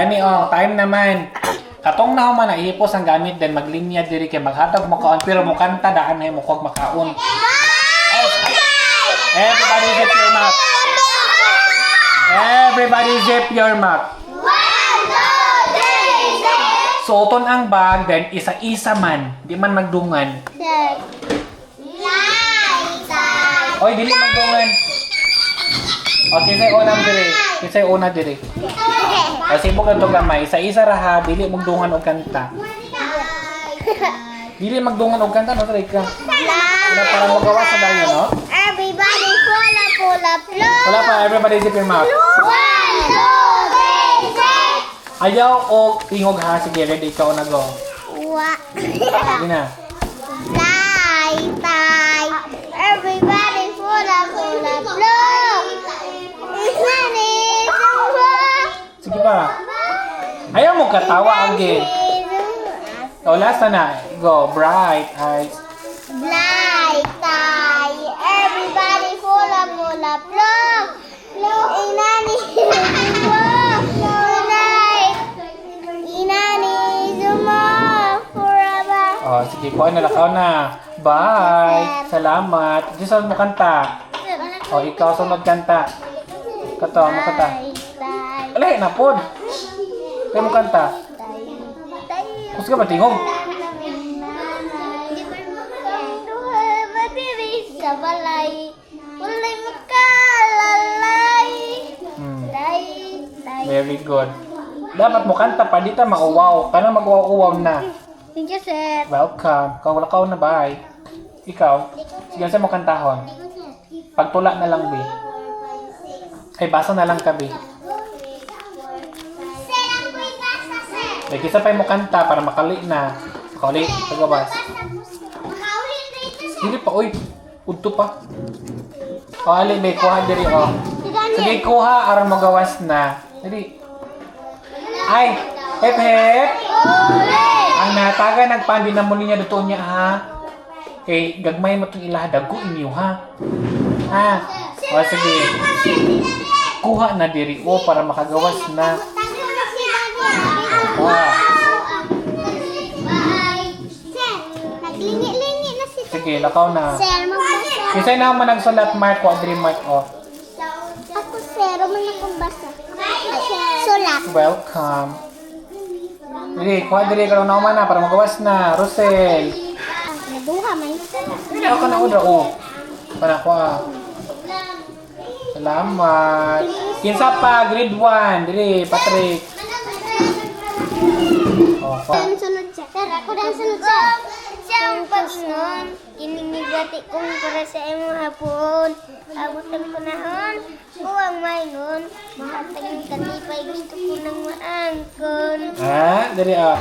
gani time naman. Katong na man na ihipos ang gamit din maglinya diri kay maghatag mo kaon pero mo kanta daan ay mo kog makaon. Everybody zip your mouth. Everybody zip your mouth. 1, 2, 3, suoton ang bag then isa-isa man, di man magdungan. Oy, dili magdungan. Okay, say una diri. Kisay una diri. Kasi mo kanto gamay, isa-isa ra ha, dili magdungan og kanta. Dili magdungan og kanta no try ka. Wala para magawas sa dayon, no? Everybody pull up, flow. Wala pa, everybody zip your mouth. 1, 2, 3, 4. Ayaw o tingog ha, sige, ready ikaw na go. Sige na. Fly, fly. Everybody pull up, flow. Sige pa. Ayaw mo katawa again. O, last na. Go, bright eyes. Blind tie, everybody full of love. Inani, inani, zumo, forever. O, sige po, nalakaw na. Bye. Salamat. Di saan mo kanta? O, ikaw sunod kanta. Kato, mo kanta. Alay, napod. Kaya mo kanta. Kus ka ba tingog? Sa balay, walay makalalay. Very good. Dapat mo kanta pa, di ta mauwaw. Kaya mag-uwaw na. Thank you, sir. Welcome. Kawala na bye. Ikaw, sige sa mo kantahon. Pagtula na lang, bi. Ay, basa na lang ka, bi. Ay, kisa pa mo kanta para makali na. Makali, pagabas. Hindi pa, oy. Udto pa. O, ali, may kuha diri, o. Sige, kuha, aron magawas na. Dali. Ay, hep, hep. Ang nataga, nagpandi na muli niya dito niya, ha? Okay, gagmay mo itong ilaha, dago inyo, ha? Ha? O, sige. Kuha na diri, o, para makagawas na. Kuha. Naglingi-lingi na si Sige, lakaw na. Sir, magbasa. Kisay na man nagsulat, Mark, o, diri, Mark, o. Ako, sir, man akong basa. Sulat. Welcome. Dili, kuha diri, karong nauman na, para magawas na. Rosel. Naduha man. Hindi ako na udra, o. Para kuha. Salamat. Kinsa pa, grade 1. Dili, Patrick. O, kuha. Sunod siya. Sir, ako dahil sunod siya. Siyang Panginoon, ininigati kong para sa imong hapon. Abutan ko nahon, kuwang maynon. Mahatagin katipay, gusto ko nang maangkon. Ha? Dili, o.